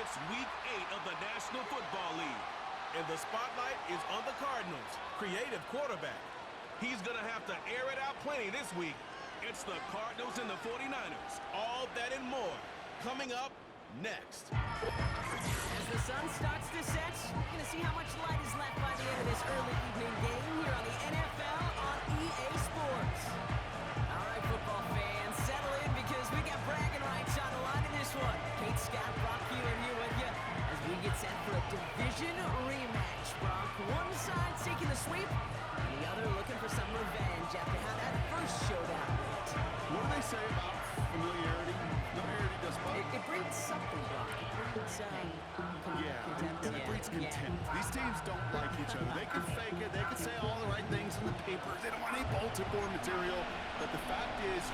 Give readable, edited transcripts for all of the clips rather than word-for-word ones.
It's Week 8 of the National Football League. And the spotlight is on the Cardinals' creative quarterback. He's going to have to air it out plenty this week. It's the Cardinals and the 49ers. All that and more coming up next. As the sun starts to set, we're going to see how much light is left by the end of this early evening game here on the NFL on EA Sports. All right, football fans, settle in because we got bragging rights on the line in this one. Kate, Scott, Brock, Heeler here with you as we get set for a division rematch. Brock, one side taking the sweep, and the other looking for some revenge after how that first showdown went. What do they say about familiarity? Familiarity does what? It breeds something, Brock. It breeds contempt. And it breeds contempt. These teams don't like each other. They can fake it. They can say all the right things in the paper. They don't want any bulletin board material. But the fact is,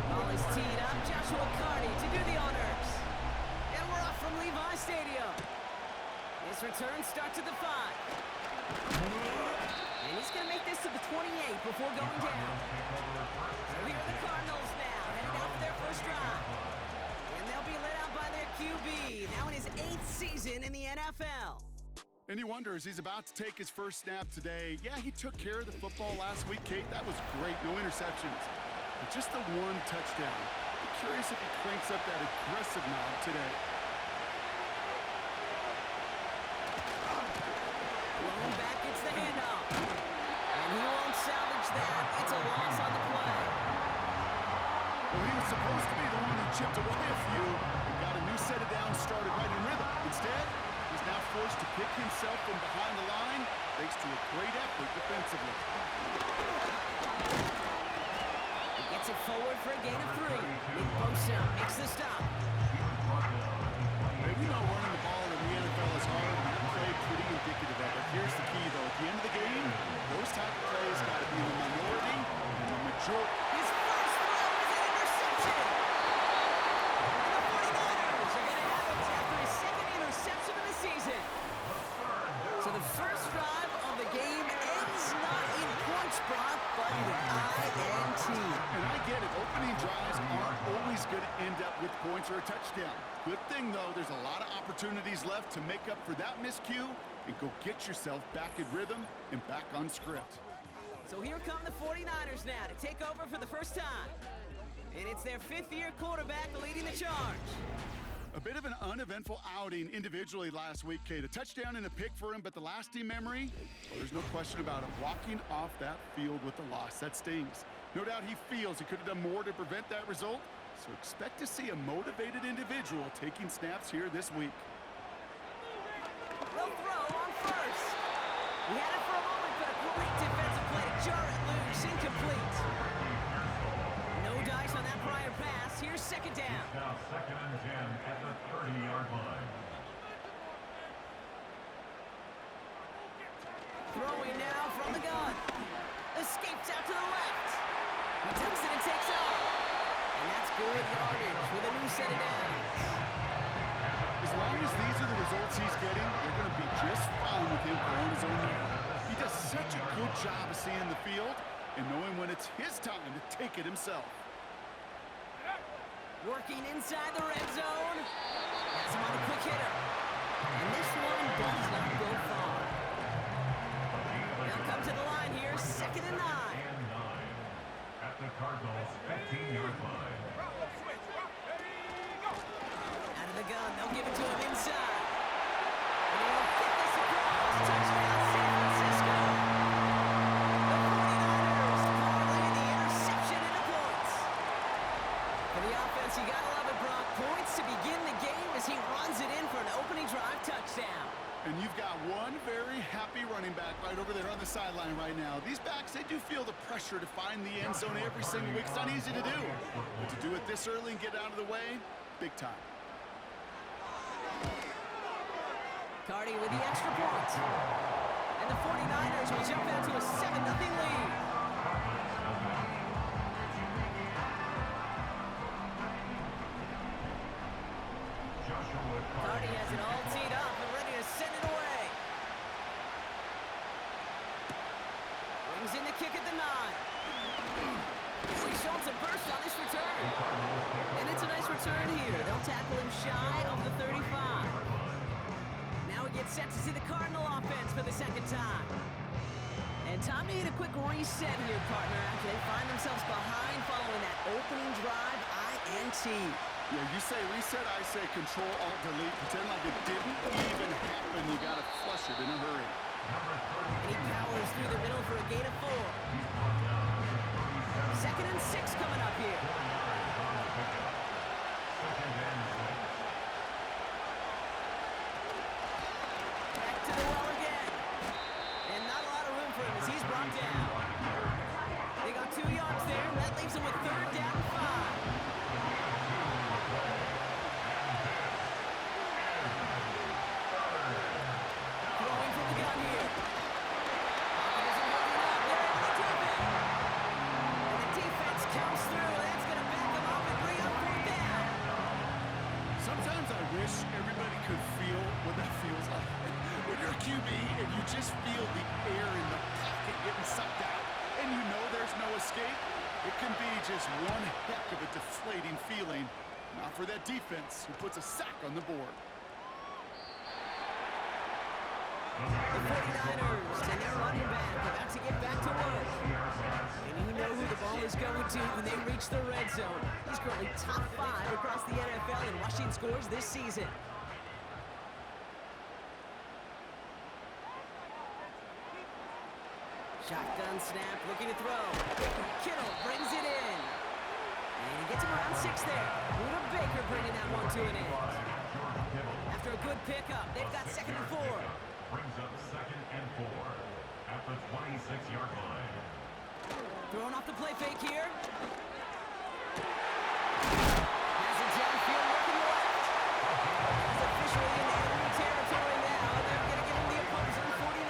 Ball is teed up. Joshua Carney to do the honors. And we're off from Levi Stadium. His return starts at the 5. And he's going to make this to the 28 before going down. So here are the Cardinals now, headed out for their first drive. And they'll be led out by their QB, now in his 8th season in the NFL. and he wonders, he's about to take his first snap today. Yeah, he took care of the football last week, Kate. That was great. No interceptions. But just the one touchdown. I'm curious if he cranks up that aggressive knob today. Rolling back, gets the handoff. And he won't salvage that. It's a loss on the play. Well, he was supposed to be the one who chipped away a few and got a new set of downs started right in rhythm. Instead, he's now forced to pick himself from behind the line thanks to a great effort defensively. He gets it forward for a gain of 3. Nick Bosa makes the stop. Hey, we know running the ball in the NFL is hard, and that play pretty indicative of it. Here's the key, though. At the end of the game, those type of plays got to be the minority and the majority. His first throw is an interception. And the 49ers are going to have it after his second interception of the season. So the first drive of the game ends not in points, Brock, but in INT. And I get it. Opening drives aren't always going to end up with points or a touchdown. Good thing, though, there's a lot of opportunities left to make up for that miscue and go get yourself back in rhythm and back on script. So here come the 49ers now to take over for the first time. And it's their 5th-year quarterback leading the charge. A bit of an uneventful outing individually last week, Kate. A touchdown and a pick for him, but the lasting memory, well, there's no question about it. Walking off that field with the loss, that stings. No doubt he feels he could have done more to prevent that result, so expect to see a motivated individual taking snaps here this week. They'll throw on first. He had it for a moment, but a great defensive play to jar it loose, incomplete. No dice on that prior pass. Here's second down. Now 2nd and 10 at the 30-yard line. Throwing now from the gun. Escapes out to the left. He takes it and takes off. And that's good yardage with a new set of downs. As long as these are the results he's getting, they're going to be just fine with him for on his own year. He does such a good job of seeing the field and knowing when it's his time to take it himself. Working inside the red zone. Has him on a quick hitter. And this one does not go far. Now come to the line here, 2nd and 9. And 9 at the Cardinals' 15-yard line. Out of the gun, they'll give it to him inside. And he'll get this across. Touchdown, San Francisco. The 49ers correlating the interception into points. For the offense, you gotta love it, Brock. Points to begin the game as he runs it in for an opening drive touchdown. And you've got one very happy running back right over there on the sideline right now. These backs, they do feel the pressure to find the end zone every single week. It's not easy to do. But to do it this early and get out of the way, big time. Cardi with the extra point. And the 49ers will jump out to a 7-0 lead. Cardi has it all teed up and ready to send it away. Brings in the kick at the 9. showing some burst on this return. And it's a nice return here. They'll tackle him shy of the 35. Now we get set to see the Cardinal offense for the second time. And time to hit a quick reset here, partner, after they find themselves behind following that opening drive INT. Yeah, you say reset, I say Control-Alt-Delete. Pretend like it didn't even happen. You got to flush it in a hurry. And he powers through the middle for a gain of 4. 2nd and 6 coming up here. Back to the well again. And not a lot of room for him as he's brought down. They got 2 yards there. That leaves him with 3rd down and 5. Throwing from the gun here. Pocket isn't holding up. They're able to drop it. And the defense comes through. That's going to back them up and bring up 4th down. Sometimes I wish everybody could feel what that feels like. When you're a QB and you just feel the air in the pocket getting sucked out and you know there's no escape, it can be just one heck of a deflating feeling. Not for that defense who puts a sack on the board. The 49ers and their running back about to get back to work. And you know who the ball is going to when they reach the red zone. He's currently top 5 across the NFL in rushing scores this season. Shotgun snap, looking to throw. Kittle brings it in. And he gets him around 6 there. Buda Baker bringing that one to an end. After a good pickup, they've got 2nd and 4. Brings up 2nd and 4 at the 26-yard line. Throwing off the play fake here. Has it downfield working left. He's officially in enemy territory now. They're going to give him the opposing 49.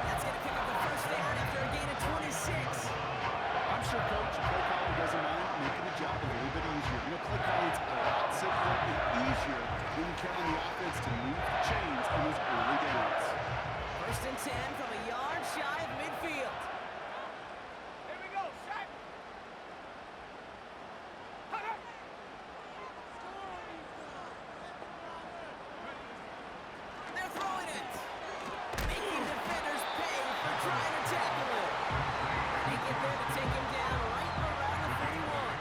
That's going to pick up the 1st down after a gain of 26. I'm sure Coach play calling doesn't mind making the job a little bit easier. You know, play calling's a lot simpler and easier when you count on the offense to move the chains in those early downs. 1st and 10 from a yard shy of midfield. Here we go, set. They're throwing it. Making defenders pay for trying to tackle it. They get there to take him down right around the 41.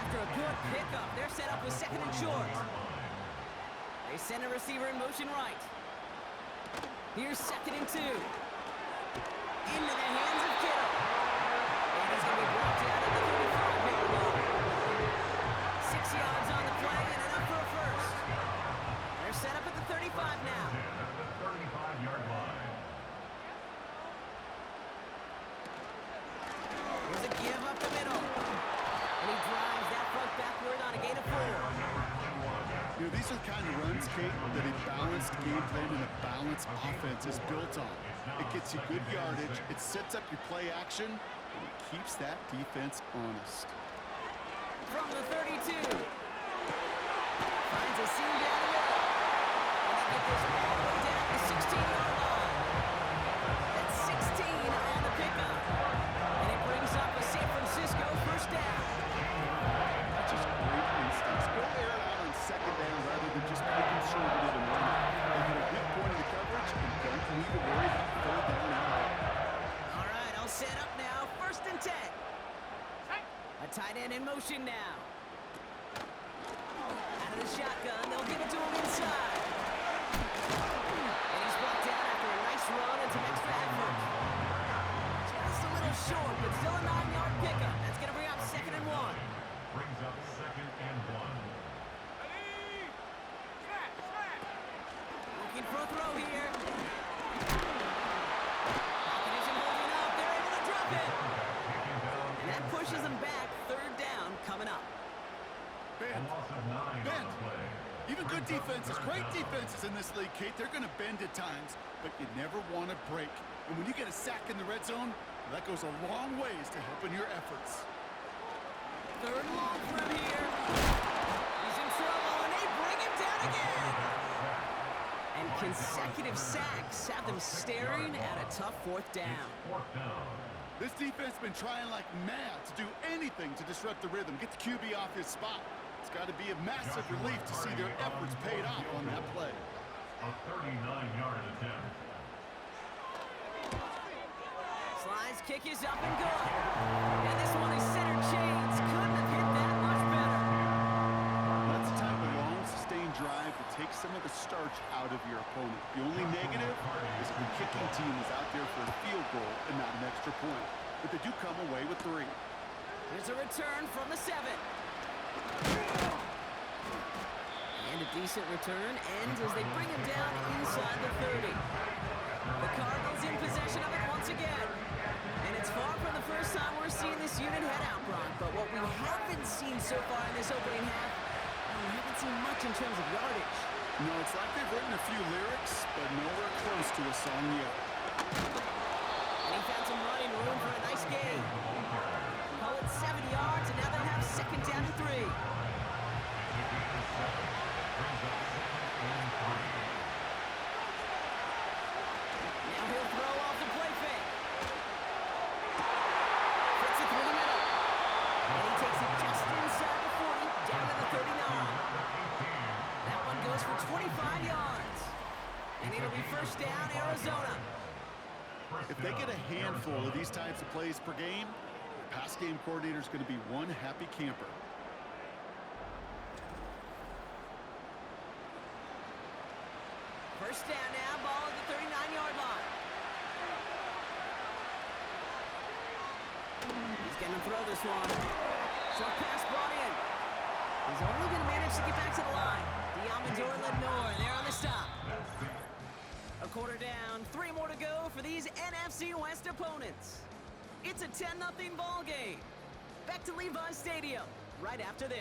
After a good pickup, they're set up with 2nd and short. They send a receiver in motion right. Here's 2nd and 2. Into the hands of Kittle. And he's going to be brought down at the 35-yard line. 6 yards on the play and enough for a 1st. They're set up at the 35 now. At the 35-yard line. Here's a give up the middle. And he drives that front backward on a gain of 4. You know, these are the kind of runs, Kate, that a balanced game plan and a balanced offense is built on. It gets you good yardage, it sets up your play action, and it keeps that defense honest. From the 32. Finds a seam down the middle. And they get this all the way down to the 16-yard line. That's 16 on the pickup. And it brings up a San Francisco 1st down. That's just great instincts. Go air it out on 2nd down rather than just play conservative and run it. They get a weak point of the coverage and don't need to worry about 3rd down at all. All right, all set up now. 1st and 10. A tight end in motion now. Out of the shotgun, they'll give it to him inside. And he's brought down after a nice run and some extra effort. Just a little short, but still a 9-yard pickup. That's going to bring up 2nd and 1. Brings up 2nd and 1. Looking for a throw here. Pocket isn't holding up. They're able to drop it. And that pushes them back. 3rd down coming up. Bend. Loss of 9 Bend. on the play. Even good defenses, great defenses in this league, Kate, they're going to bend at times, but you never want to break. And when you get a sack in the red zone, that goes a long ways to helping your efforts. 3rd and long for him here. He's in trouble, and they bring him down again. And consecutive sacks have them staring at a tough 4th down. 4th down. This defense has been trying like mad to do anything to disrupt the rhythm, get the QB off his spot. It's got to be a massive relief to see their efforts paid off on that play. A 39-yard attempt. Slide's kick is up and good. And this one is center chains. Couldn't have hit that much better. That's the type of long, sustained drive that takes some of the starch out of your opponent. The only negative is if the kicking team is out there for a field goal and not an extra point. But they do come away with 3. Here's a return from the 7. And a decent return ends as they bring him down inside the 30. The Cardinals in possession of it once again. And it's far from the first time we're seeing this unit head out, Brock. But what we haven't seen so far in this opening half, we haven't seen much in terms of yardage. No, it's like they've written a few lyrics, but nowhere close to a song yet. And he found some running room for a nice gain. Call it 7 yards, and now they'll have second down and 3. Now he'll throw off the play fake. Fits it through the middle. And he takes it just inside the 40, down to the 39. That one goes for 25 yards. And it'll be first down, Arizona. If they get a handful of these types of plays per game, the pass game coordinator is going to be one happy camper. First down now, ball at the 39-yard line. He's going to throw this one. Short pass brought in. He's only going to manage to get back to the line. Diamador Lenore there on the stop. A quarter down, 3 more to go for these NFC West opponents. It's a 10-0 ball game. Back to Levi's Stadium right after this.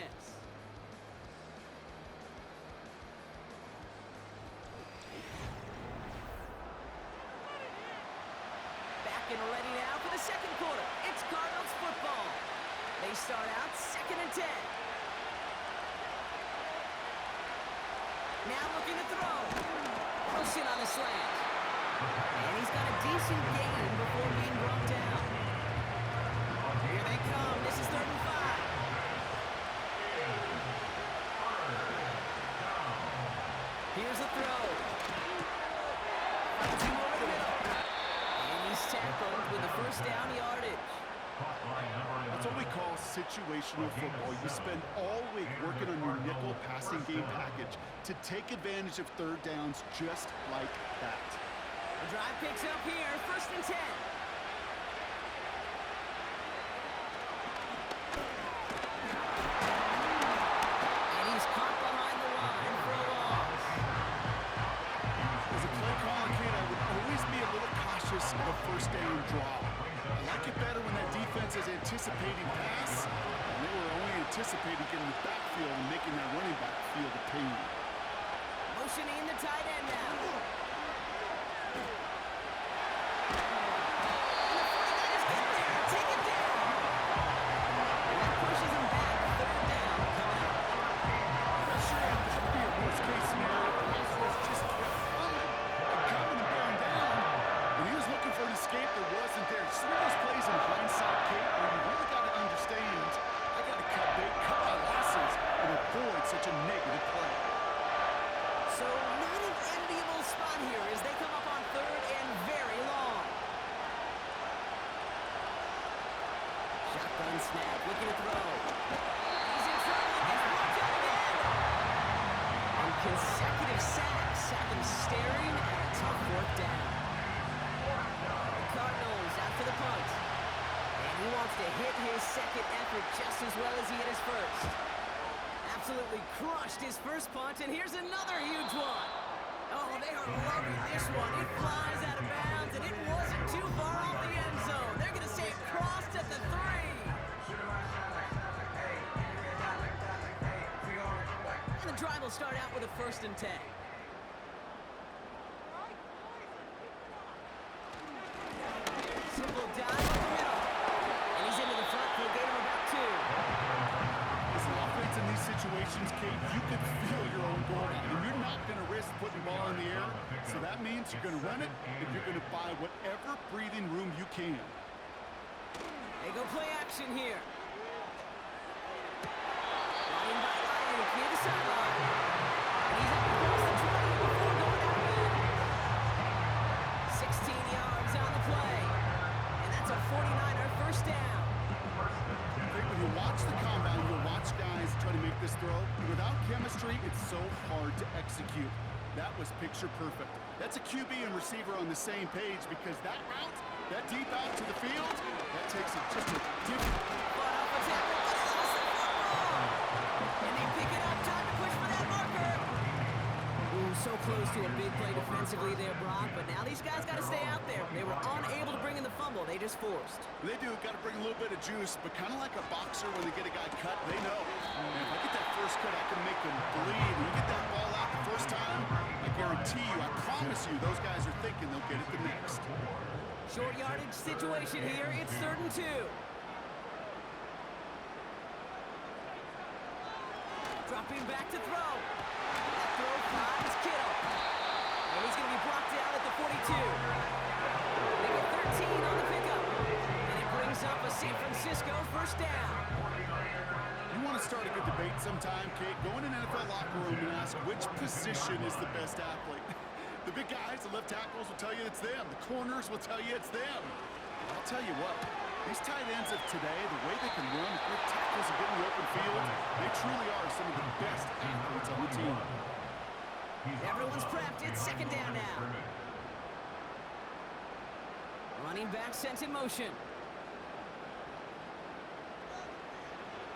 Back and ready now for the second quarter. It's Cardinals football. They start out 2nd and 10. Now looking to throw. Motion on the slant. And he's got a decent gain before being brought down. Here they come. This is 3rd and 5. Here's a throw. Finds him over the middle. And he's tackled with the first down yardage. That's what we call situational football. You spend all week working on your nickel passing game package to take advantage of 3rd downs just like that. The drive picks up here, 1st and 10. And he's caught behind the line for a loss. As a play calling kid, I would always be a little cautious of a 1st down draw. I like it better when that defense is anticipating pass, and they were only anticipating getting the backfield and making that running back feel the pain. Motioning the tight end now. Such a negative play. So not an enviable spot here as they come up on 3rd and very long. Shotgun snap, looking to throw. He's in trouble and gets brought down again. And consecutive sacks have him staring at a tough 4th down. The Cardinals out for the punt. And he wants to hit his second effort just as well as he hit his first. Absolutely crushed his first punt, and here's another huge one. Oh, they are loving this one. It flies out of bounds, and it wasn't too far off the end zone. They're going to say it crossed at the 3. And the drive will start out with a 1st and 10. Simple dive up the middle. And he's into the front for a gain of about 2. In these situations, Kate, you can feel your own goal line, and you're not going to risk putting the ball in the air, so that means you're going to run it, and you're going to buy whatever breathing room you can. action here. Running by Ayuk near the sideline. And he's up across the 20 before going out there. 16 yards on the play. And that's a 49er first down. When you watch the combine, you'll watch guys try to make this throw. Without chemistry, it's so hard to execute. That was picture perfect. That's a QB and receiver on the same page because that route, that deep out to the field, that takes it just a different. But off a tackle, but he lost the football. And they pick it up, time to push for that marker. Ooh, so close to a big play defensively there, Brock, but now these guys got to stay out there. They were unable to bring in the fumble. They just forced. They do, got to bring a little bit of juice, but kind of like a boxer when they get a guy cut, they know. Man, if I get that first cut, I can make them bleed. And you get that ball out the first time, I guarantee you, I promise you, those guys are thinking they'll get it the next. Short yardage situation here. It's 3rd and 2. Dropping back to throw. That throw finds Kittle. And he's going to be blocked out at the 42. They get 13 on the pickup. And it brings up a San Francisco first down. You want to start a good debate sometime, Kate? Go in an NFL locker room and ask which position is the best athlete. The big guys, the left tackles will tell you it's them. The corners will tell you it's them. I'll tell you what, these tight ends of today, the way they can run, the quick tackles and get in the open field, they truly are some of the best athletes on the team. Everyone's prepped. It's 2nd down now. Running back sent in motion.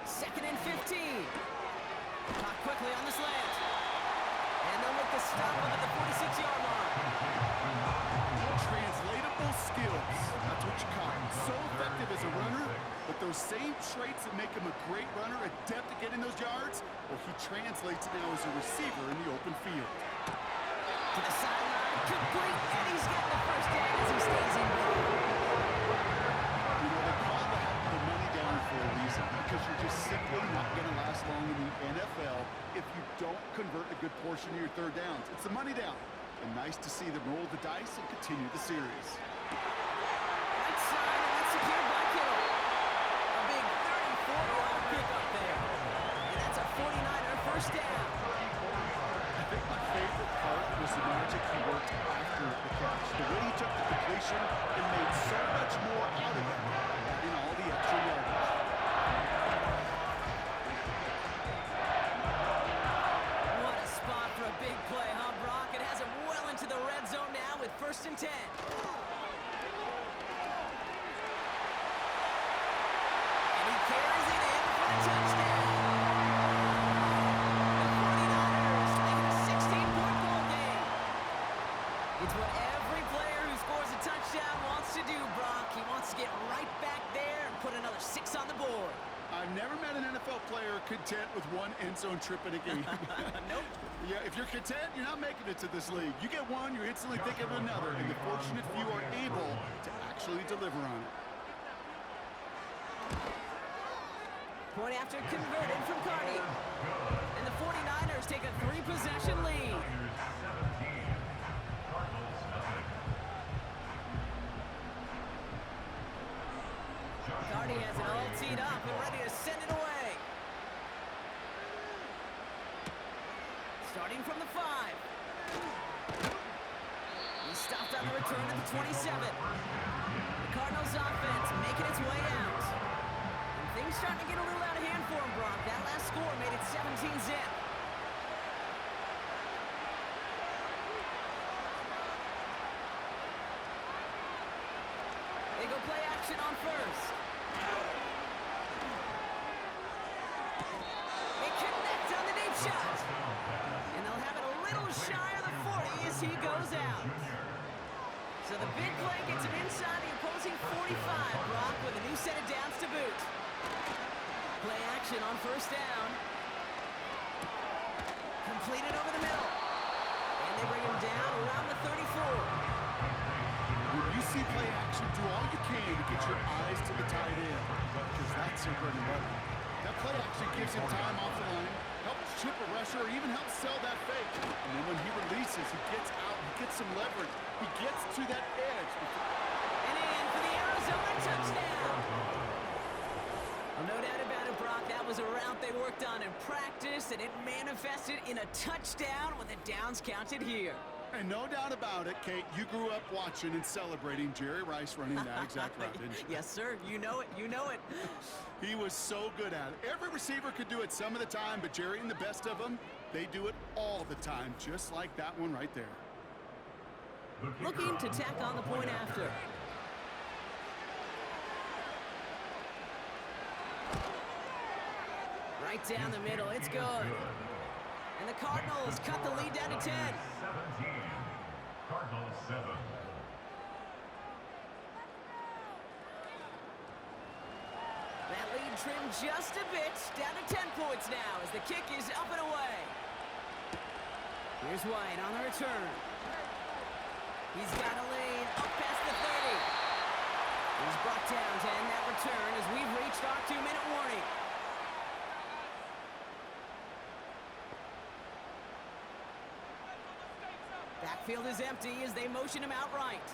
2nd and 15. Caught quickly on the slant. And they'll make the stop up at the 46-yard line. Translatable skills. That's what you call him. So effective as a runner, but those same traits that make him a great runner, adept at getting those yards, well, he translates now as a receiver in the open field. To the sideline, complete, and he's getting the first down as he stays in bounds. You know, they call that the money down for a reason, because you're just simply not going to last long in the NFL if you don't convert a good portion of your 3rd downs. It's the money down. And nice to see them roll the dice and continue the series. Right side, and that's secured by Kittle. A big 34-yard pickup there. And that's a 49er first down. I think my favorite part was the magic he worked after the catch. The way he took the completion and made so much more out of it, adding all the extra yardage. What a spot for a big play, huh, Brock? It has him well into the red zone now with 1st and 10. And he carries it in for a touchdown. The 49ers make it a 16-point ball game. It's what every player who scores a touchdown wants to do, Brock. He wants to get right back there and put another 6 on the board. I've never met an NFL player content with one end zone trip in a game. Nope. Yeah, if you're content, you're not making it to this league. You get one, you're instantly thinking of another, and the fortunate few are able to actually deliver on it. Point after converted from Carney. And the 49ers take a 3-possession lead. Carney has it all teed up and ready to send it away. Starting from the 5. He's stopped on the return to the 27. The Cardinals offense making its way out. And things starting to get a little out of hand for him, Brock. That last score made it 17-zip. They go play action on first. They connect on the deep shot. And they'll have it a little shy of the 40 as he goes out. So the big play gets him inside the opposing 45, Brock, with a new set of downs to boot. Play action on first down. Completed over the middle. And they bring him down around the 34. When you see play action, do all you can to get your eyes to the tight end, because that's your bread and butter. That play action gives him time off the line, helps chip a rusher, or even helps sell that fake. And then when he releases, he gets out, he gets some leverage, he gets to that edge. And in for the Arizona touchdown. a route they worked on in practice, and it manifested in a touchdown with the downs counted here. And no doubt about it, Kate, you grew up watching and celebrating Jerry Rice running that exact route, didn't you? Yes, sir. You know it. You know it. He was so good at it. Every receiver could do it some of the time, but Jerry and the best of them, they do it all the time, just like that one right there. Looking to tack on the point after. Right down the middle. It's good. And the Cardinals cut the lead down to 10. 17. Cardinals 7. That lead trimmed just a bit. Down to 10 points now as the kick is up and away. Here's White on the return. He's got a lane up past the 30. He's brought down to end that return as we've reached our 2-minute warning. Backfield is empty as they motion him outright.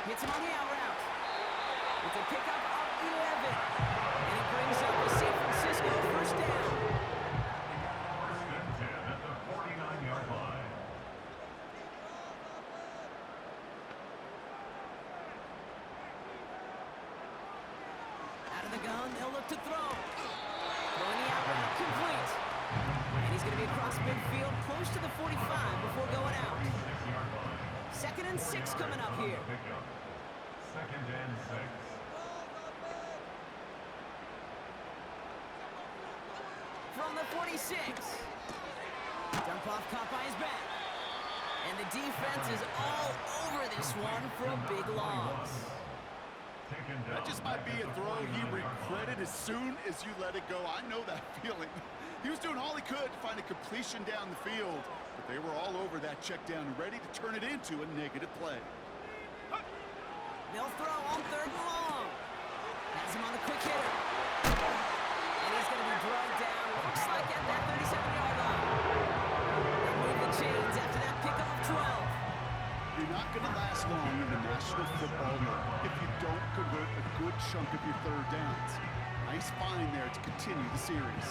Hits him on the out route. It's a pickup of 11. And it brings up a San Francisco first down. First and 10 at the 49-yard line. Out of the gun, they'll look to throw. Throwing the out route complete. And he's going to be across midfield, close to the 45 before going out. 6-yard line. 2nd and 6 coming up here. Pickup. 2nd and 6. From the 46. Dump off caught by his back. And the defense is all over this one for a big loss. Taken down. That just might be a throw he regretted as soon as you let it go. I know that feeling. He was doing all he could to find a completion down the field, but they were all over that check down, ready to turn it into a negative play. They'll throw on 3rd and long. Has him on the quick hitter. And he's going to be drugged down. Looks like at that 37-yard line. They move the chains after that pickup of 12. You're not going to last long in the National Football League if you don't convert a good chunk of your 3rd downs. Nice find there to continue the series.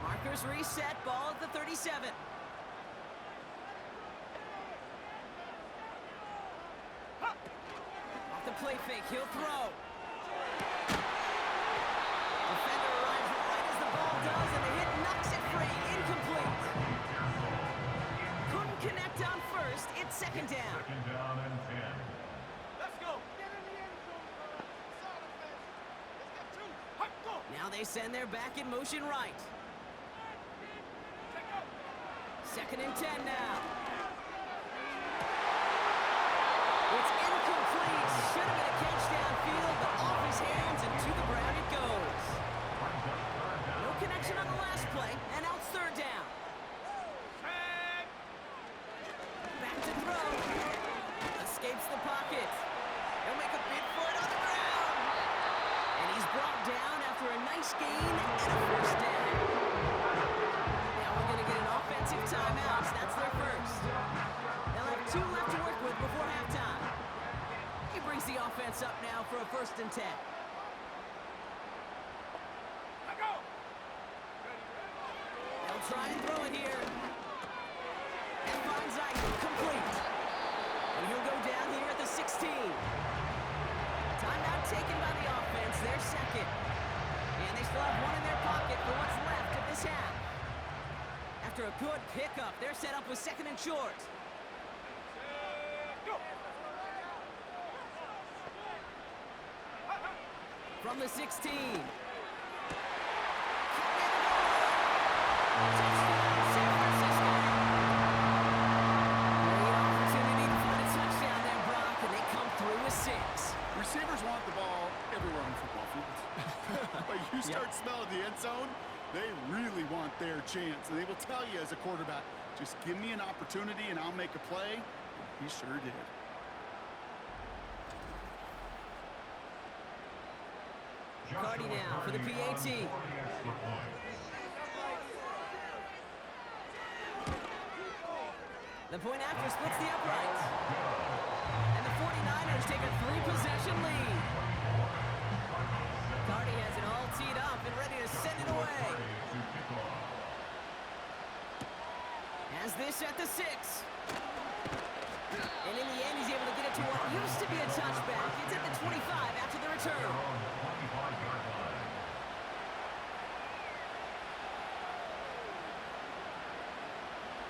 Markers reset, ball at the 37. Off the play fake, he'll throw. Defender arrives right as the ball does, and the hit knocks it free. Incomplete. Couldn't connect on first. It's 2nd down. 2nd down and 10. Let's go. Get in the end zone, bro. Side effects. Let's get 2. Hut, go. Now they send their back in motion right. Check up. 2nd and 10 now. It's incomplete. Should have been a catch downfield, but off his hands and to the ground it goes. No connection on the last play, and now it's 3rd down. Tag. Back to throw. Escapes the pocket. He'll make a bid for it on the ground. And he's brought down after a nice gain and a first down. Now we're going to get an offensive timeout. That's their first. They'll have 2 left to work with before halftime. He brings the offense up now for a 1st and 10. Let go. They'll try and throw it here. And finds Eichel complete. And he'll go down here at the 16. Timeout taken by the offense, their 2nd. And they still have 1 in their pocket for what's left of this half. After a good pickup, they're set up with 2nd and short. Go. From the 16. San Francisco. Great opportunity to find a touchdown there, Brock, and they come through with 6. Receivers want the ball everywhere on football fields. But you start smelling the end zone, they really want their chance. And they will tell you as a quarterback, just give me an opportunity and I'll make a play. And he sure did. Cardi now for the PAT. The point after splits the uprights. And the 49ers take a 3-possession lead. Cardi has it all teed up and ready to send it away. Has this at the 6. And in the end, he's able to get it to what used to be a touchback. It's at the 25 after the return.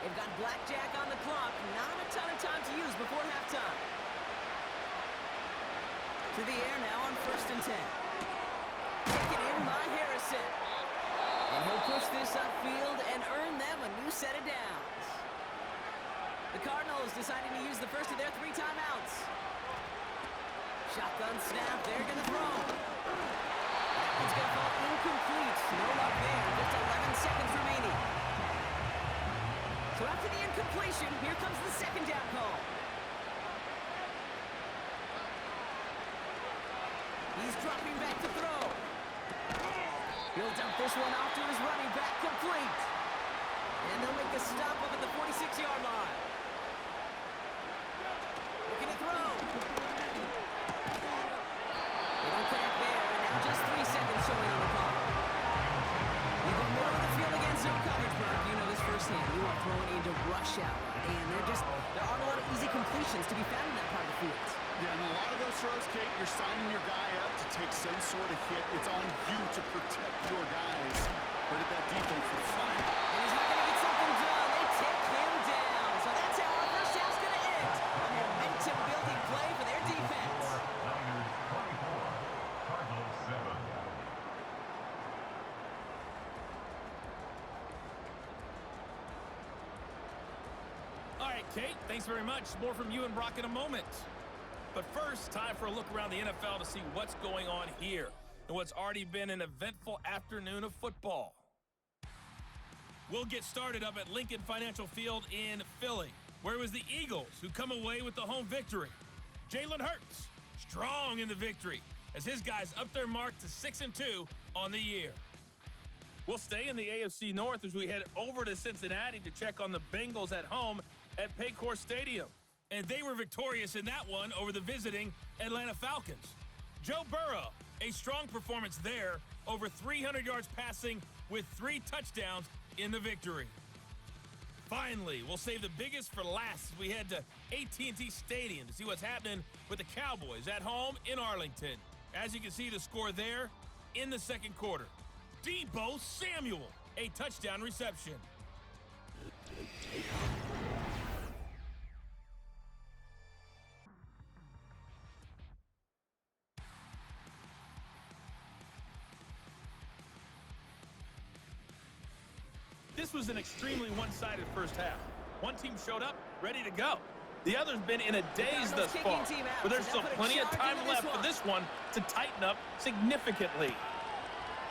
They've got blackjack on the clock. Not a ton of time to use before halftime. To the air now on 1st and 10. Taken in by Harrison. And he'll push this upfield and earn them a new set of downs. The Cardinals deciding to use the first of their 3 timeouts. Shotgun snap. They're going to throw. That one's going to fall incomplete. No luck there. Just 11 seconds remaining. So after the incompletion, here comes the 2nd down call. He's dropping back to throw. He'll dump this one off to his running back, complete. And they'll make a stop up at the 46-yard line. Looking to throw. They don't connect there, and now just 3 seconds showing on the clock. You go more of the field against zone coverage, Mark. You know this firsthand. You are throwing into rush hour, and there aren't a lot of easy completions to be found in that part of the field. Yeah, and a lot of those throws, Kate, you're signing your guy up to take some sort of hit. It's on you to protect your guys. Credit that defense for flying. And he's not going to get something done. They take him down. So that's how our first half's going to end. A momentum-building play for their defense. Niners 24, Cardinals 7. All right, Kate, thanks very much. More from you and Brock in a moment. But first, time for a look around the NFL to see what's going on here and what's already been an eventful afternoon of football. We'll get started up at Lincoln Financial Field in Philly, where it was the Eagles who come away with the home victory. Jalen Hurts, strong in the victory, as his guys up their mark to 6-2 on the year. We'll stay in the AFC North as we head over to Cincinnati to check on the Bengals at home at Paycor Stadium. And they were victorious in that one over the visiting Atlanta Falcons. Joe Burrow, a strong performance there, over 300 yards passing with 3 touchdowns in the victory. Finally, we'll save the biggest for last as we head to AT&T Stadium to see what's happening with the Cowboys at home in Arlington. As you can see, the score there in the 2nd quarter. Deebo Samuel, a touchdown reception. This was an extremely one-sided first half. One team showed up, ready to go. The other's been in a daze thus far, but there's still plenty of time left for this one to tighten up significantly.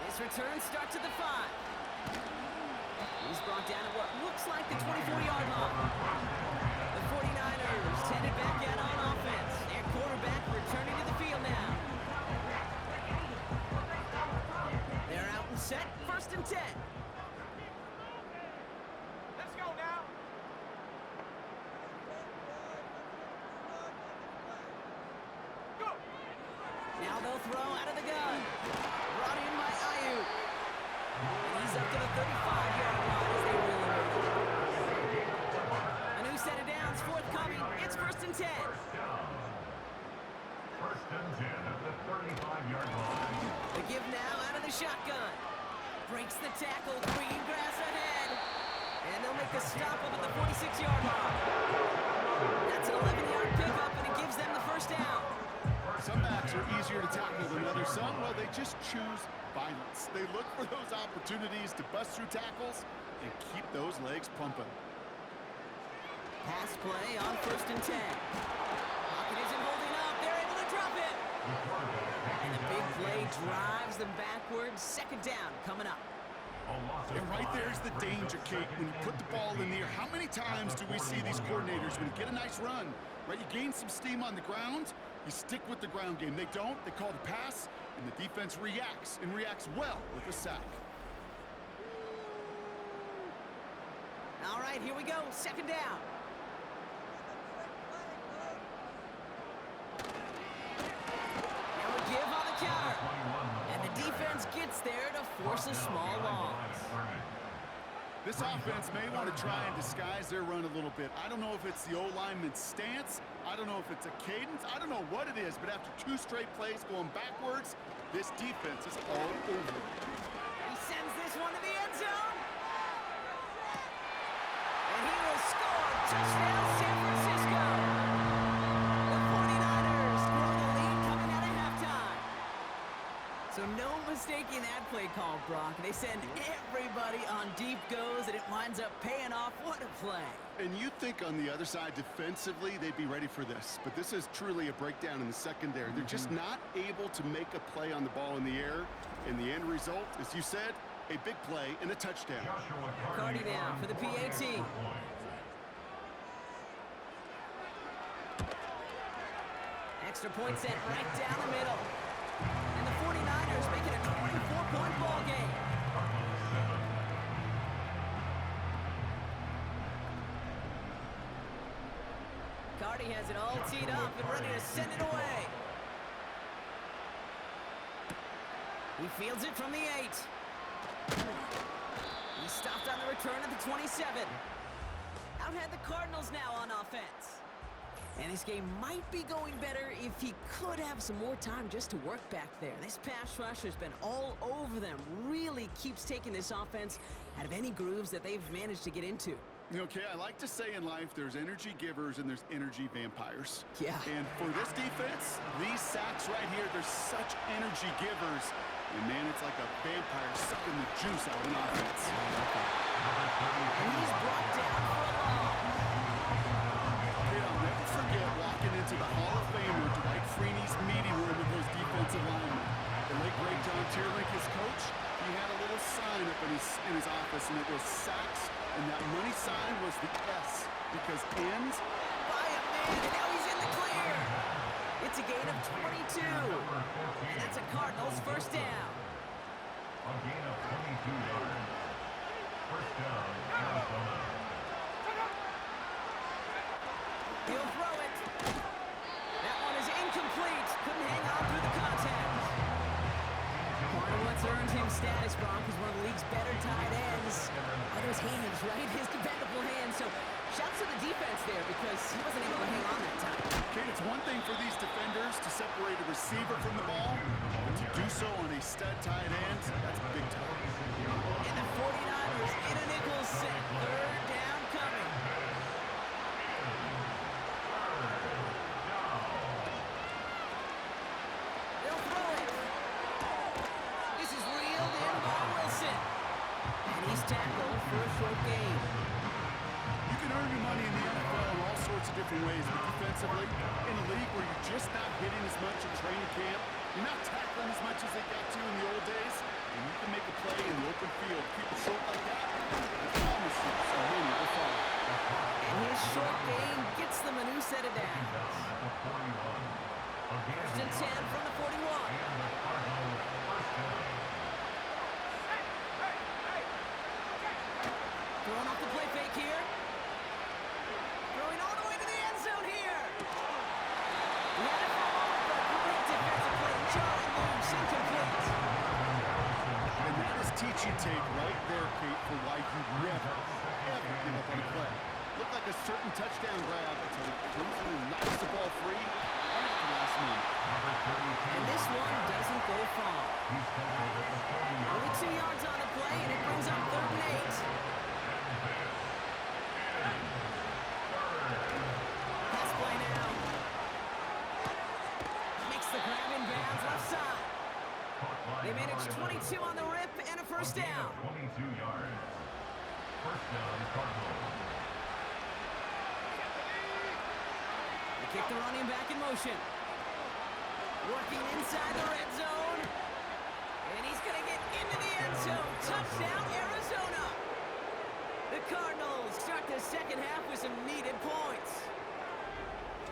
This return starts at the 5. He's brought down at what looks like the 24-yard line. The 49ers headed back out on offense. Their quarterback returning to the field now. They're out and set, 1st and 10. Let's go now. Go. Now they'll throw out of the gun. Brought in by Ayuk. And he's up to the 35-yard line as they reel him in. A new set of downs forthcoming. It's 1st and 10. First and 10 at the 35-yard line. The give now out of the shotgun. Breaks the tackle. Green grass ahead. And they'll make the stop up at the 46-yard line. That's an 11-yard pickup, and it gives them the first down. Some backs are easier to tackle than others. Some, well, they just choose violence. They look for those opportunities to bust through tackles and keep those legs pumping. Pass play on 1st and 10. Pocket isn't holding up. They're able to drop it. And the big play drives them backwards. 2nd down coming up. And right there's the danger, Kate. When you put the ball in the air, how many times do we see these coordinators, when you get a nice run, right, you gain some steam on the ground, you stick with the ground game. They don't, they call the pass, and the defense reacts, and reacts well with a sack. All right, here we go. 2nd down. force a small loss. This offense may want to try and disguise their run a little bit. I don't know if it's the O-lineman's stance. I don't know if it's a cadence. I don't know what it is, but after 2 straight plays going backwards, this defense is all over. He sends this one to the end zone. And he will score. Touchdown, San Francisco. The 49ers grow the lead coming out of halftime. So no mistaking that play call, Brock. They send everybody on deep goes, and it winds up paying off. What a play. And you'd think on the other side defensively they'd be ready for this, but this is truly a breakdown in the secondary. They're just not able to make a play on the ball in the air, and the end result, as you said, a big play and a touchdown. Cardi down for the PAT. Extra point sent right down the middle. And the 49ers make it a 24-point ball game. Cardi has it all teed up and ready to send it away. He fields it from the 8. He stopped on the return at the 27. Out had the Cardinals now on offense. And this game might be going better if he could have some more time just to work back there. This pass rush has been all over them. Really keeps taking this offense out of any grooves that they've managed to get into. Okay, I like to say in life there's energy givers and there's energy vampires. Yeah. And for this defense, these sacks right here, they're such energy givers. And man, it's like a vampire sucking the juice out of an offense. And he's brought down for a loss. Hey, I'll never forget walking into the Hall of Famer Dwight Freeney's meeting room with those defensive linemen. The late great John Tierlink, his coach, he had a little sign up in his office, and it was sacks, and that money sign was the S, because ends. By a man, and now he's in the clear. It's a gain of 22. And that's a Cardinals first down. A gain of 22 yards. First down, Arizona. He'll throw it. That one is incomplete. Couldn't hang on through the contact. Part of what's earned him status, Brock, is one of the league's better tight ends. Are those hands, right? His dependable hands. So shouts to the defense there because he wasn't able to hang on that time. Okay, it's one thing for these defenders to separate a receiver from the ball, but to do so on a stud tight end, that's big time. And the 49ers in a nickel set. Third down coming. They'll throw it. This is reeled in by Wilson. And he's tackled for a short gain. You can earn your money in the NFL in all sorts of different ways, but defensively, in a league where you're just not hitting as much in training camp, you're not tackling as much as they got to in the old days, and you can make a play in the open field. Keep it short like that, I promise you, so many will fall. And his short gain gets them a new set of downs. First and 10 from the 41. Throwing off the play fake here. Throwing all the way to the end zone here. He had it for a moment, but a great defensive play. Jarring loose, incomplete. And that is teaching tape right there, Kate, for why you never, ever give up on a play. Looked like a certain touchdown grab until he comes in and knocks the ball free right at the last minute. And this one doesn't go far. Only 2 yards on the play, and it brings up 3rd and 8. Pass play now. Makes the grab in bounds left side. They manage 22 on the rip and a first down. 22 yards. First down, Cardinals. They kick the running back in motion. Working inside the red zone. And he's going to get into the end zone. Touchdown, Arizona. The Cardinals start the second half with some needed points.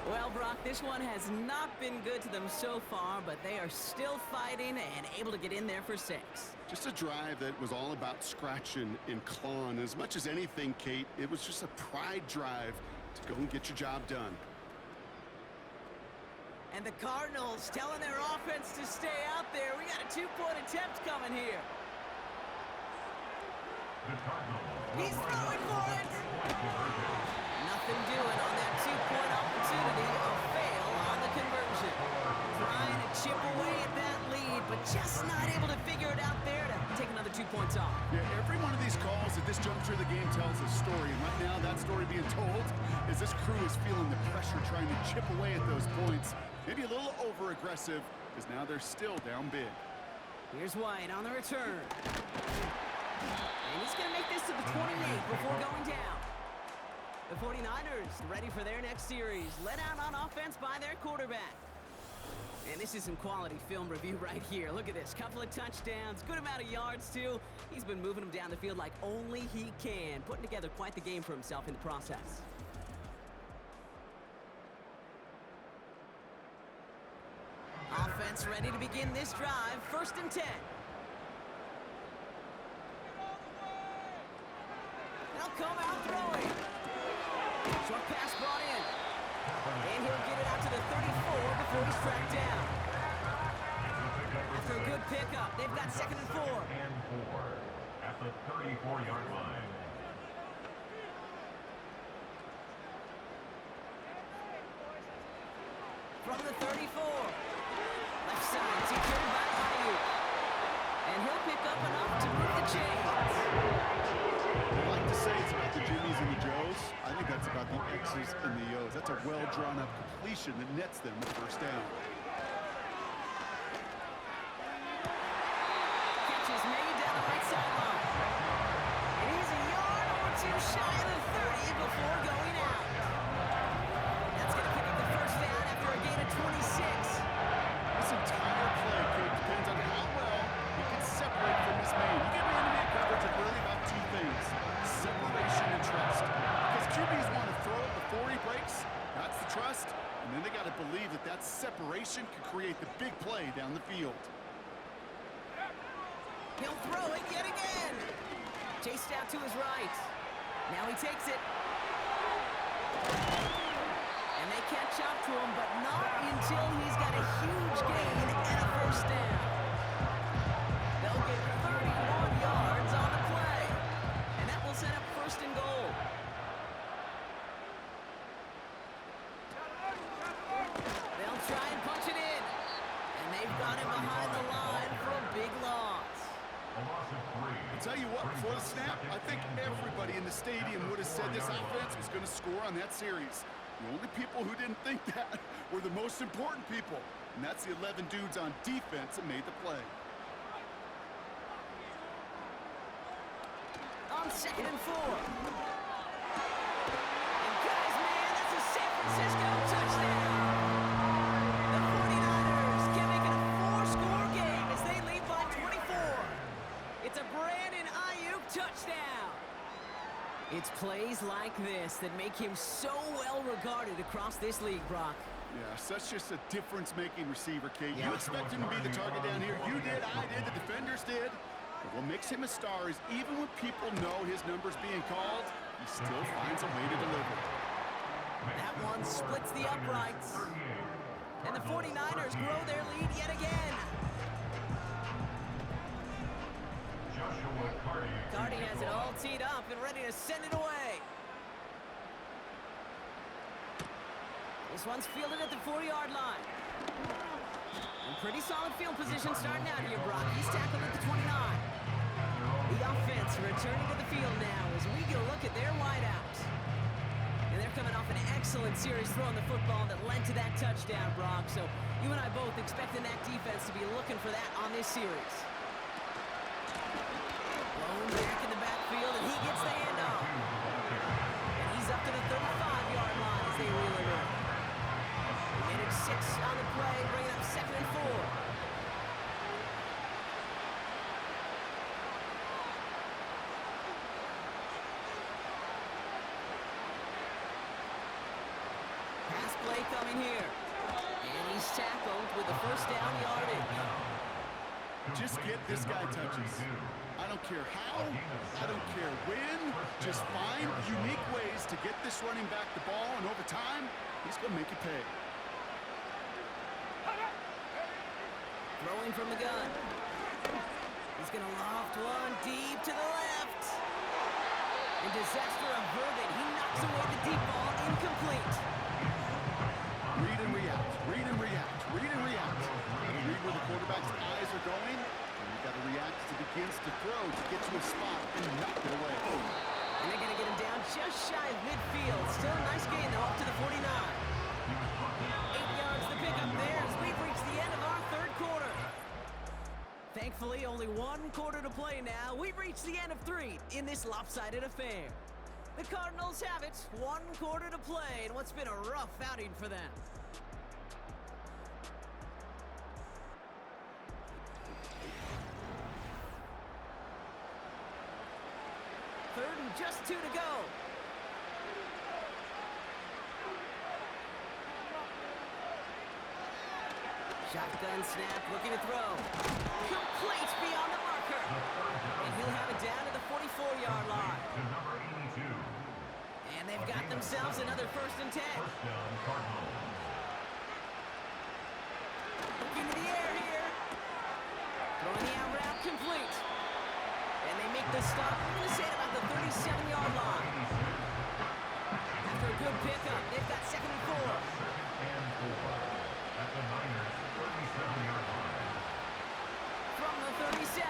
Well, Brock, this one has not been good to them so far, but they are still fighting and able to get in there for 6. Just a drive that was all about scratching and clawing. As much as anything, Kate, it was just a pride drive to go and get your job done. And the Cardinals telling their offense to stay out there. We got a 2-point attempt coming here. The Cardinals will He's line throwing up for with a it. two-point conversion. Nothing doing on that two-point opportunity. A fail on the conversion. Trying to chip away at that lead, but just not able to figure it out there to take another 2 points off. Yeah, every one of these calls at this juncture of the game tells a story. And right now, that story being told is this crew is feeling the pressure trying to chip away at those points. Maybe a little over-aggressive, because now they're still down big. Here's White on the return. And he's going to make this to the 28 before going down. The 49ers ready for their next series. Let out on offense by their quarterback. And this is some quality film review right here. Look at this. Couple of touchdowns. Good amount of yards, too. He's been moving them down the field like only he can. Putting together quite the game for himself in the process. Offense ready to begin this drive. 1st and 10. They'll come out throwing. Short pass brought in. And he'll get it out to the 34 before he's tracked down. After a good pickup, they've got 2nd and 4. And 4 at the 34-yard line. From the 34. Left side, secured by Ayuk. And he'll pick up enough to move the chains. I like to say it's about the Jimmies and the Joes. I think that's about the X's and the O's. That's a well-drawn-up completion that nets them the 1st down. Catch is made down the right sideline. And he's a yard or two shy of the 30 before going out. That's going to pick up the 1st down after a gain of 26. This entire play, Kate, depends on how well he can separate from his man. You get man-to-man coverage of really about 2 things: separation and trust. Because QBs want to throw it before he breaks. That's the trust. And then they got to believe that that separation can create the big play down the field. He'll throw it yet again. Chased out to his right. Now he takes it. And they catch up to him, but not until he's got a huge gain and a 1st down. They'll get 31 yards on the play. And that will set up 1st and goal. They'll try and punch it in. And they've got him behind the line for a big loss. A loss of 3. I'll tell you what, before the snap, I think everybody in the stadium would have said this offense was going to score on that series. The only people who didn't think that were the most important people, and that's the 11 dudes on defense that made the play. On 2nd and 4. And guys, man, that's a San Francisco touchdown. The 49ers can make it a 4-score game as they lead by 24. It's a Brandon Ayuk touchdown. It's plays like this that make him so well regarded across this league, Brock. Yeah, such just a difference-making receiver, Kate. Yeah. You expect him to be the target down here. You did, I did, the defenders did. But what makes him a star is even when people know his number's being called, he still finds a way to deliver. That one splits the uprights. And the 49ers grow their lead yet again. Cardi has it all teed up and ready to send it away. This one's fielded at the 4-yard line. And pretty solid field position starting out here, Brock. He's tackled at the 29. The offense returning to the field now as we get a look at their wideouts. And they're coming off an excellent series throwing the football that led to that touchdown, Brock. So you and I both expecting that defense to be looking for that on this series. Blown back in the backfield, and he gets the handoff. And he's up to the 35-yard line as they reel it in. They made it 6 on the play, bringing up 2nd and 4. Pass play coming here. And he's tackled with the 1st down yardage. Just get this guy touches. I don't care how, I don't care when. Just find unique ways to get this running back the ball, and over time, he's going to make it pay. Throwing from the gun. He's going to loft one deep to the left. And disaster averted. He knocks away the deep ball, incomplete. Read and react, read and react, read and react. Gotta read where the quarterback's eyes are going, and you gotta react as he begins to throw to get to a spot and knock it away. And they're going to get him down just shy of midfield. Still a nice gain, though, up to the 49. 8 yards the pickup there as we've reached the end of our third quarter. Thankfully, only one quarter to play now. We've reached the end of 3 in this lopsided affair. The Cardinals have it. 1 quarter to play in what's been a rough outing for them. Third and just 2 to go. Shotgun snap, looking to throw. Complete beyond the marker. And he'll have it down to the 44-yard line. To number 82. And they've got themselves another 1st and 10. First down, Cardinals. Looking to the air here. Throwing the out route complete. And they make the stop. I'm going to say about the 37-yard line. After a good pickup, they've got 2nd and 4. And 4. At the Niners' 37-yard line. From the 37.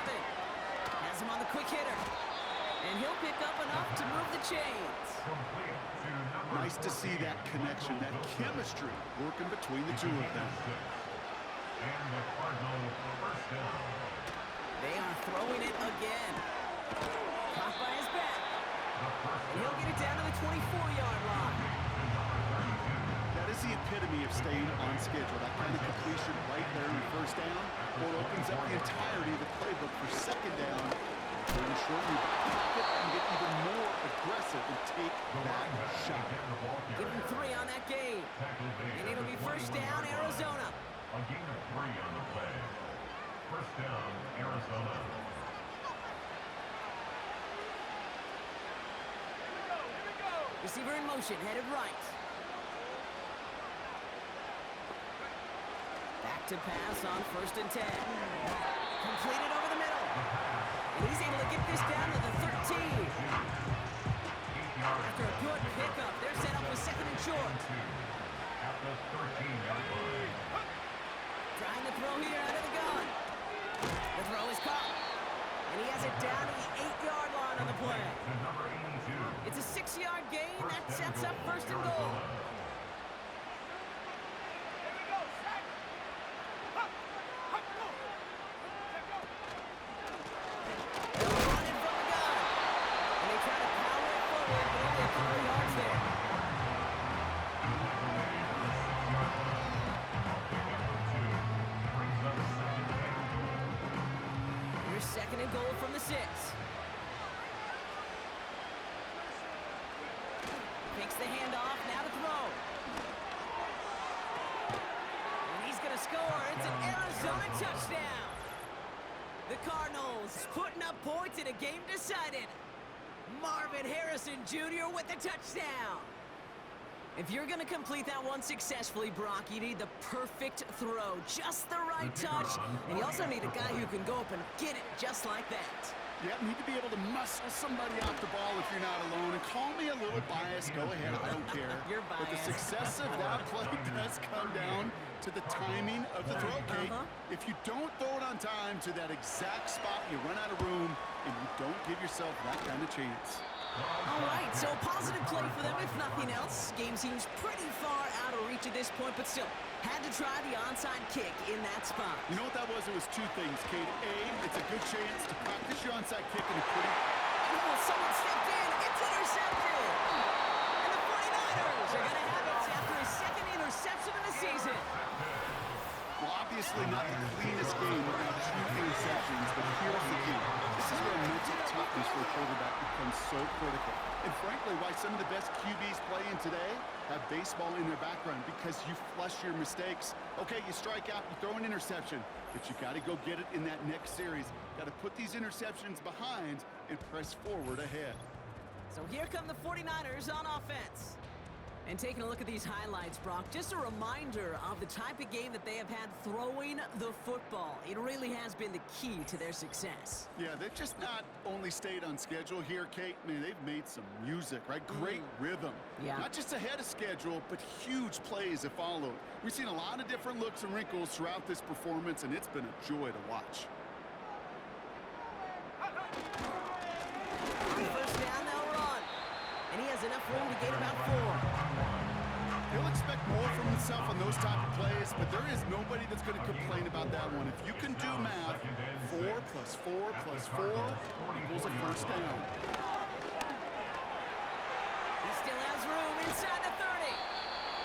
Has him on the quick hitter. And he'll pick up enough to move the chains. Complete to number Nice to see that connection, that chemistry working between the two of them. 6. And the Cardinals' first down. They are throwing it again. Caught by his back. And he'll get it down to the 24-yard line. That is the epitome of staying on schedule. That kind of completion right there in the first down, or opens up the entirety of the playbook for 2nd down. So in short, you pocket and get even more aggressive and take that shot. Give him 3 on that game. And it'll be 1st down, Arizona. A gain of 3 on the play. First down, Arizona. Receiver in motion, headed right. Back to pass on 1st and 10. Completed over the middle. And he's able to get this down to the 13. After a good pickup, they're set up with 2nd and short. At the 13-yard line. Trying to throw here out of the gun. The throw is caught. And he has it down to the 8-yard line on the play. To number 82. It's a 6-yard gain. That sets up 1st and goal. They'll run it from the gun. And they try to power it forward, but only a couple yards there. Here's 2nd and goal from the 6. Takes the handoff, now to throw. And he's going to score. It's an Arizona touchdown. The Cardinals putting up points in a game decided. Marvin Harrison Jr. with the touchdown. If you're going to complete that one successfully, Brock, you need the perfect throw. Just the right touch. And you also need a guy who can go up and get it just like that. Yeah, need to be able to muscle somebody off the ball if you're not alone. And call me a little biased. Go ahead, I don't care. You're But the biased. success of that play does come down to the timing of the throw, Kate. If you don't throw it on time to that exact spot, you run out of room, and you don't give yourself that kind of chance. All right, so a positive play for them, if nothing else. Game seems pretty far out of reach at this point, but still, had to try the onside kick in that spot. You know what that was? It was 2 things, Kate. A, it's a good chance to practice your onside kick and put it. Oh, someone stepped in. It's intercepted. And the 49ers are going to have it after his 2nd interception of the season. Well, obviously not the cleanest game without 2 interceptions, but here's the key. This is where mental toughness for a quarterback becomes so critical. And frankly, why some of the best QBs playing today have baseball in their background, because you flush your mistakes. Okay, you strike out, you throw an interception, but you got to go get it in that next series. Got to put these interceptions behind and press forward ahead. So here come the 49ers on offense. And taking a look at these highlights, Brock, just a reminder of the type of game that they have had throwing the football. It really has been the key to their success. Yeah, they've just not only stayed on schedule here, Kate. Man, they've made some music, right? Great rhythm. Yeah. Not just ahead of schedule, but huge plays have followed. We've seen a lot of different looks and wrinkles throughout this performance, and it's been a joy to watch. On first down, they'll run. And he has enough room to gain about 4. He'll expect more from himself on those type of plays, but there is nobody that's going to complain about that one. If you can do math, 4 plus 4 plus 4 equals a first down. He still has room inside the 30.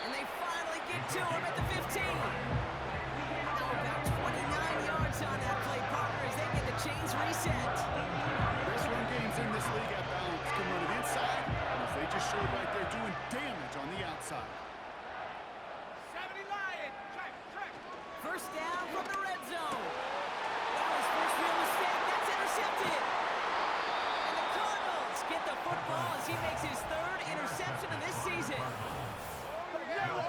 And they finally get to him at the 15. Oh, about 29 yards on that play, partner, as they get the chains reset. Best run games in this league at balance can run it inside, and as they just showed right there, doing damage on the outside. 70 Lion. Track, track. First down from the red zone. That was first real mistake. That's intercepted. And the Cardinals get the football as he makes his 3rd interception of this season. Oh,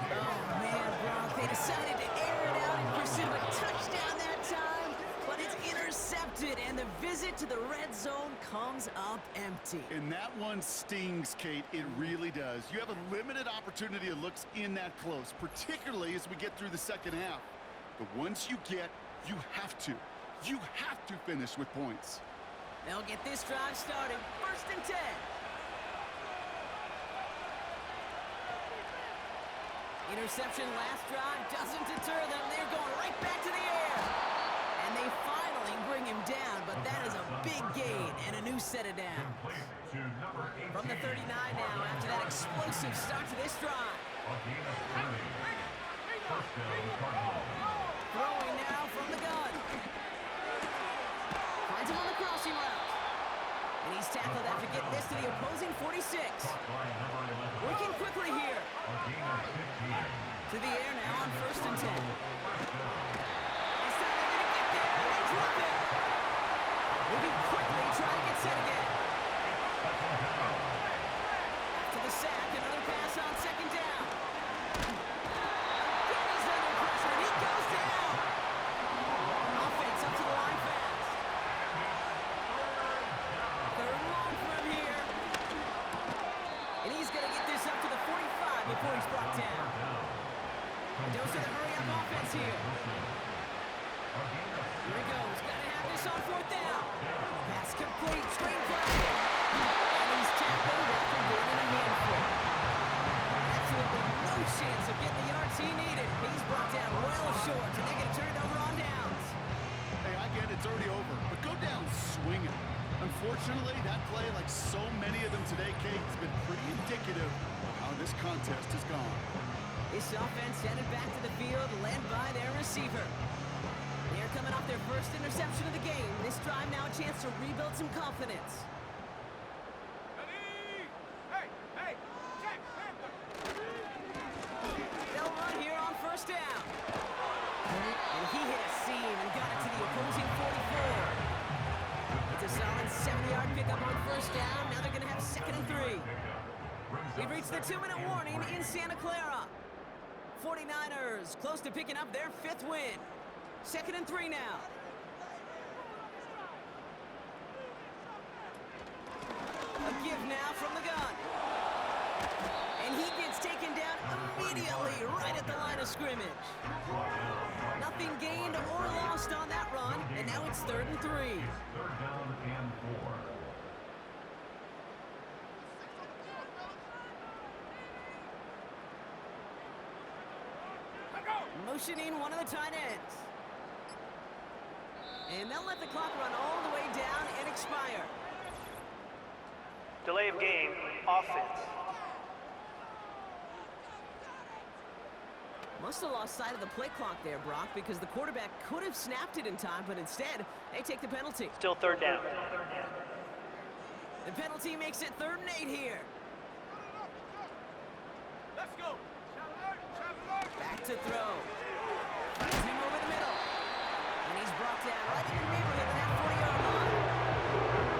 man, Brock, they decided to air it out in pursuit of a touchdown that time, but it's intercepted, and the visit to the red zone comes up empty. And that one stings, Kate. It really does. You have a limited opportunity of looks in that close, particularly as we get through the second half. But once you get, you have to finish with points. They'll get this drive started. 1st and 10. Interception last drive doesn't deter them. They're going right back to the air. And they finally bring him down, but that is a big gain and a new set of downs. From the 39 now after that explosive start to this drive. Throwing now from the gun. Finds him on the crossing route. And he's tackled after getting this to the opposing 46. Working quickly here. To the air now on 1st and 10. This time they're going to get there, and they drop it. Moving quickly, trying to get set again. After the sack, another pass on 2nd down. Again, he's under pressure, and he goes down. Offense up to the line fast. 3rd and long for him here. And he's going to get this up to the 45 before he's brought down. Dose of the hurry-up offense here. Here he goes. Got to have this on 4th down. Pass complete. Screen play. And he's tackled after gaining a handful. Absolutely no chance of getting the yards he needed. He's brought down well short, and they're going to turn it over on downs. Hey, I get it. It's already over. But go down swinging. Unfortunately, that play, like so many of them today, Kate, has been pretty indicative of how this contest has gone. This offense headed back to the field, led by their receiver. They're coming off their 1st interception of the game. This drive now a chance to rebuild some confidence. Ready? Hey, hey. Check, Panther. They'll run here on 1st down. And he hit a seam and got it to the opposing 44. It's a solid 70-yard pickup on 1st down. Now they're going to have 2nd and 3. We've reached the 2-minute warning in Santa Clara. 49ers close to picking up their 5th win. 2nd and 3 now. A give now from the gun. And he gets taken down immediately right at the line of scrimmage. Nothing gained or lost on that run, and now it's 3rd and 3. 3rd down and 4. Motioning one of the tight ends. And they'll let the clock run all the way down and expire. Delay of game, offense. Must have lost sight of the play clock there, Brock, because the quarterback could have snapped it in time, but instead, they take the penalty. Still 3rd down. The penalty makes it 3rd and 8 here. Let's go. Back to throw. Finds him over the middle. And he's brought down right in the neighborhood of that 40-yard line.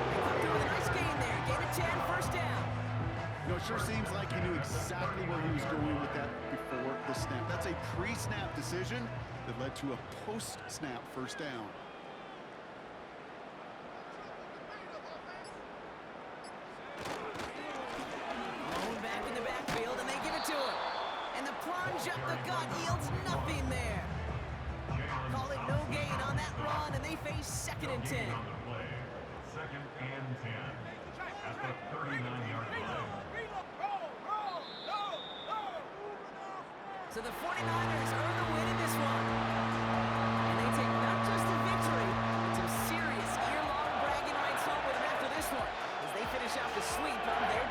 They come through with a nice gain there. Gain of 10, 1st down. You know, it sure seems like he knew exactly where he was going with that before the snap. That's a pre-snap decision that led to a post-snap first down. Thrown back in the backfield, and they give it to him. And the plunge up the gut yields nothing there. Call it no gain on that run, and they face 2nd and 10. On the play. 2nd and 10. At the 39-yard line. So the 49ers earn the win in this one. And they take not just the victory, but some serious year-long bragging rights home with them after this one, as they finish out the sweep on their